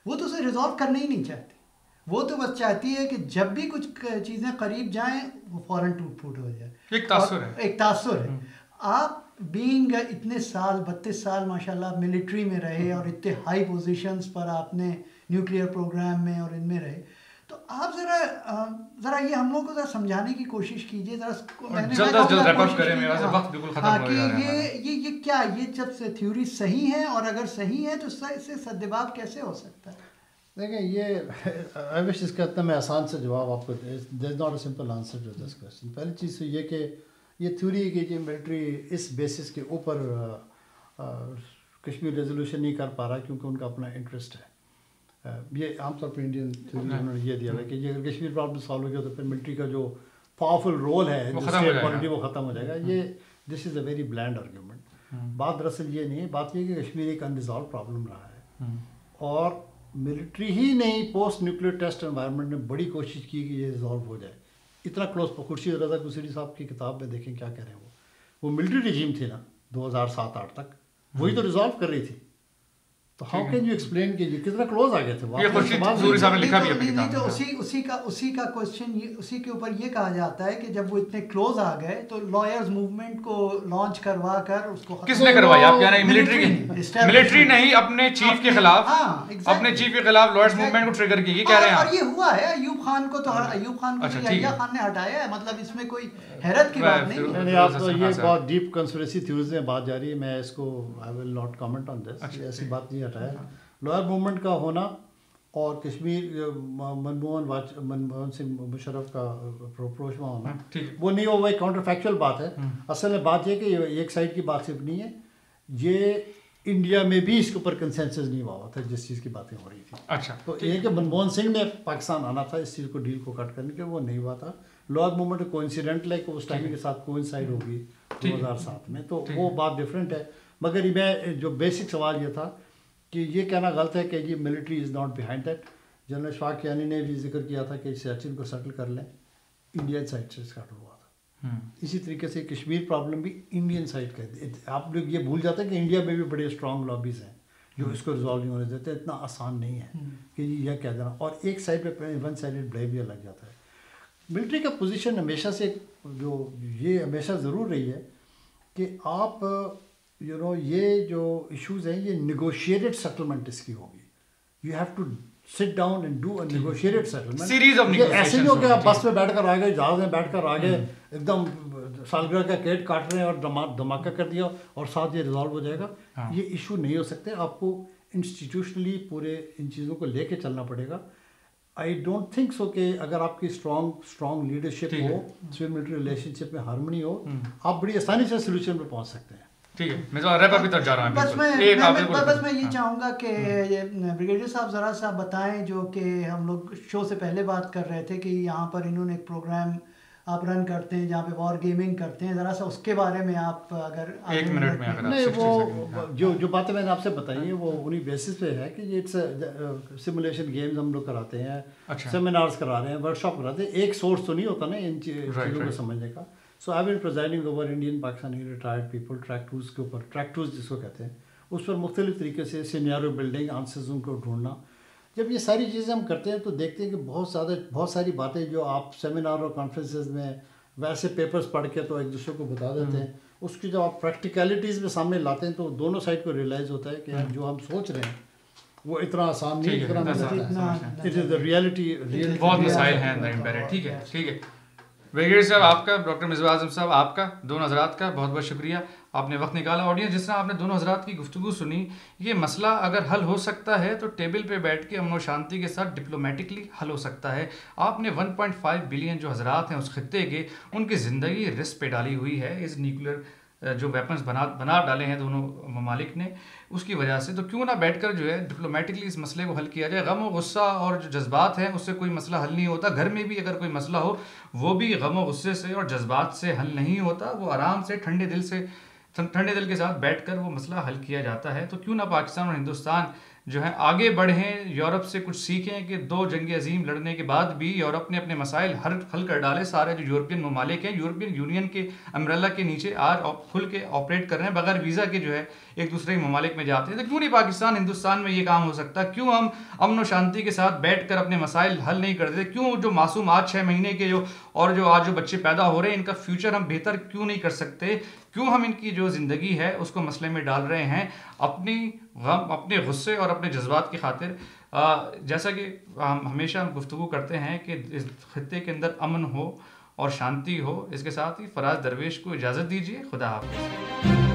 وہ تو اسے ریزالو کرنا ہی نہیں چاہتی. وہ تو بس چاہتی ہے کہ جب بھی کچھ چیزیں قریب جائیں وہ فوراً ٹوٹ پھوٹ ہو جائے. ایک تاثر ہے. آپ بینگ اتنے سال 32 سال ماشاء اللہ ملٹری میں رہے اور اتنے ہائی پوزیشنز پر آپ نے نیوکلیئر پروگرام میں اور ان میں رہے, تو آپ ذرا یہ ہم لوگ کو ذرا سمجھانے کی کوشش کیجیے یہ کیا یہ جب سے تھیوری صحیح ہے اور اگر صحیح ہے تو اس سے سدباب کیسے ہو سکتا ہے. دیکھیں یہ آئی وش اس کا اتنا میں آسان سے جواب آپ کو there is not a simple answer to this question. پہلی چیز تو یہ کہ یہ تھیوری ہے کہ ملٹری اس بیسس کے اوپر کشمیر ریزولوشن نہیں کر پا رہا کیونکہ ان کا اپنا انٹرسٹ ہے. یہ عام طور پہ انڈین تھیوری انہوں نے یہ دیا ہے کہ یہ اگر کشمیر پرابلم سالو ہو گیا تو پھر ملٹری کا جو پاورفل رول ہے اسٹیٹ پالیٹی وہ ختم ہو جائے گا. یہ دس از اے ویری بلینڈ آرگیومنٹ. بات دراصل یہ نہیں ہے, بات یہ کہ کشمیر ایک انریزالو پرابلم رہا ہے اور ملٹری ہی نہیں پوسٹ نیوکلیئر ٹیسٹ انوائرمنٹ نے بڑی کوشش کی کہ یہ ریزالو ہو جائے. اتنا کلوز خورشید رضا قصیری صاحب کی کتاب میں دیکھیں کیا کہہ رہے ہیں. وہ ملٹری رجیم تھی نا 2007-8 تک, وہی تو ریزالو کر رہی تھی. تو ہاؤ کین یو ایکسپلین کہ یہ کتنا کلوز آ گئے تھے. اسی کا کوشچن اسی کے اوپر یہ کہا جاتا ہے کہ جب وہ اتنے کلوز آ گئے تو لائرز موومنٹ کو لانچ کروا کر اس کو کس نے کروایا؟ آپ کہہ رہے ہیں ملٹری نہیں اپنے چیف کے خلاف, اپنے چیف کے خلاف لائرز موومنٹ کو ٹریگر کی. یہ کہہ رہے ہیں اور یہ ہوا ہے. ایوب خان کو تو ایوب خان کو یحییٰ خان نے ہٹایا ہے. مطلب اس میں کوئی حیرت کی بات نہیں. آپ تو یہ بہت ڈیپ کنسپریسی تھیوریز میں بات جاری ہے. میں اس کو آئی ول ناٹ کامنٹ آن دس. ایسی بات نہیں ہٹایا. لوئر موومنٹ کا ہونا اور کشمیر منموہن سنگھ مشرف کا اپروچ میں ہونا وہ نہیں ہوا, ایک کاؤنٹر فیکچوئل بات ہے. اصل میں بات یہ کہ ایک سائڈ کی بات صرف نہیں ہے, یہ انڈیا میں بھی اس کے اوپر کنسنسس نہیں ہوا تھا جس چیز کی باتیں ہو رہی تھیں. اچھا تو یہ کہ منموہن سنگھ نے پاکستان آنا تھا اس چیز کو ڈیل کو کٹ کرنے کے, وہ نہیں ہوا تھا. لوئر موومنٹ کوئنسیڈنٹل ہے کہ اس ٹائم کے ساتھ کوئنسائڈ ہوگی 2007 میں, تو وہ بات ڈفرینٹ ہے. مگر میں جو بیسک سوال یہ تھا کہ یہ کہنا غلط ہے کہ یہ military is not behind that. General Ashfaq Kayani نے بھی ذکر کیا تھا کہ سیاچن کو سیٹل کر لیں, انڈین سائڈ سے اسٹارٹ ہوا تھا. اسی طریقے سے کشمیر پرابلم بھی انڈین سائڈ کا. آپ لوگ یہ بھول جاتے ہیں کہ انڈیا میں بھی بڑے اسٹرانگ لابیز ہیں جو اس کو ریزالو نہیں ہونے دیتے. اتنا آسان نہیں ہے کہ یہ کہہ دینا. اور ایک سائڈ پہ ون سائڈڈ بلیم یہ لگ جاتا ہے. ملٹری کا پوزیشن ہمیشہ سے جو یہ ہمیشہ ضرور رہی ہے کہ آپ یہ جو ایشوز ہیں یہ نیگوشیٹڈ سیٹلمنٹ اس کی ہوگی. You have to sit down and do a negotiated settlement. یہ ایسے نہیں ہو کہ آپ بس میں بیٹھ کر آ گئے, جہاز میں بیٹھ کر آ گئے, ایک دم سالگرہ کا کیک کاٹ رہے ہیں اور دھماکہ کر دیا اور ساتھ یہ ریزالو ہو جائے گا. یہ ایشو نہیں ہو سکتے. آپ کو انسٹیٹیوشنلی پورے ان چیزوں کو لے کے چلنا پڑے گا. آئی ڈونٹ تھنک سو کہ اگر آپ کی اسٹرانگ لیڈرشپ ہو, سول ملٹری ریلیشن شپ میں ہارمنی ہو, آپ بڑی آسانی سے سولوشن پہ پہنچ سکتے ہیں. ٹھیک ہے, بس میں یہ چاہوں گا کہ بریگیڈیئر صاحب ذرا سا بتائیں جو کہ ہم لوگ شو سے پہلے بات کر رہے تھے کہ یہاں پر انہوں نے ایک پروگرام آپ رن کرتے ہیں, جہاں پہ وار گیمنگ کرتے ہیں, ذرا سا اس کے بارے میں آپ اگر 1 منٹ میں اگر نہیں, وہ جو باتیں میں نے آپ سے بتائی ہیں وہ انہی بیسس پہ ہے کہ یہ سیمولیشن گیمز ہم لوگ کراتے ہیں, سیمینارز کرا رہے ہیں, ورک شاپ کراتے ہیں. ایک سورس تو نہیں ہوتا نا ان چیزوں کو سمجھنے کا. So I been presiding over Indian Pakistani retired people track twos کے اوپر, ٹریک ٹولز جس کو کہتے ہیں, اس پر مختلف طریقے سے سینیریو بلڈنگ, آنسرز ان کو ڈھونڈنا. جب یہ ساری چیزیں ہم کرتے ہیں تو دیکھتے ہیں کہ بہت ساری باتیں جو آپ سیمینار اور کانفرنسز میں ویسے پیپرز پڑھ کے تو ایک دوسرے کو بتا دیتے ہیں, اس کی جب آپ پریکٹیکلٹیز میں سامنے لاتے ہیں تو دونوں سائڈ کو ریئلائز ہوتا ہے کہ جو ہم سوچ رہے ہیں وہ اتنا آسان نہیں, اتنا ریئلٹی بہت مسائل ہیں اندر امپیرڈ. ٹھیک ہے, ٹھیک ہے. بریگیڈیئر صاحب آپ کا, ڈاکٹر مصباح اعظم صاحب آپ کا, دونوں حضرات کا بہت بہت شکریہ, آپ نے وقت نکالا. آڈینس جس طرح آپ نے دونوں حضرات کی گفتگو سنی, یہ مسئلہ اگر حل ہو سکتا ہے تو ٹیبل پہ بیٹھ کے امن و شانتی کے ساتھ ڈپلومیٹکلی حل ہو سکتا ہے. آپ نے 1.5 بلین جو حضرات ہیں اس خطے کے, ان کی زندگی رسک پہ ڈالی ہوئی ہے اس نیوکلیر جو ویپنز بنا ڈالے ہیں دونوں ممالک نے, اس کی وجہ سے. تو کیوں نہ بیٹھ کر جو ہے ڈپلومیٹکلی اس مسئلے کو حل کیا جائے. غم و غصہ اور جو جذبات ہیں اس سے کوئی مسئلہ حل نہیں ہوتا. گھر میں بھی اگر کوئی مسئلہ ہو وہ بھی غم و غصے سے اور جذبات سے حل نہیں ہوتا, وہ آرام سے ٹھنڈے دل کے ساتھ بیٹھ کر وہ مسئلہ حل کیا جاتا ہے. تو کیوں نہ پاکستان اور ہندوستان جو ہے آگے بڑھیں, یورپ سے کچھ سیکھیں کہ 2 جنگ عظیم لڑنے کے بعد بھی یورپ نے اپنے مسائل حل کر ڈالے. سارے جو یورپین ممالک ہیں یورپین یونین کے امبریلا کے نیچے آج کھل کے آپریٹ کر رہے ہیں, بغیر ویزا کے جو ہے ایک دوسرے کے ممالک میں جاتے ہیں. تو کیوں نہیں پاکستان ہندوستان میں یہ کام ہو سکتا؟ کیوں ہم امن و شانتی کے ساتھ بیٹھ کر اپنے مسائل حل نہیں کرتے؟ کیوں جو معصوم آج 6 مہینے کے اور جو آج جو بچے پیدا ہو رہے ہیں ان کا فیوچر ہم بہتر کیوں نہیں کر سکتے؟ کیوں ہم ان کی جو زندگی ہے اس کو مسئلے میں ڈال رہے ہیں اپنی غم, اپنے غصے اور اپنے جذبات کی خاطر؟ جیسا کہ ہم ہمیشہ گفتگو کرتے ہیں کہ اس خطے کے اندر امن ہو اور شانتی ہو. اس کے ساتھ ہی فراز درویش کو اجازت دیجیے. خدا حافظ.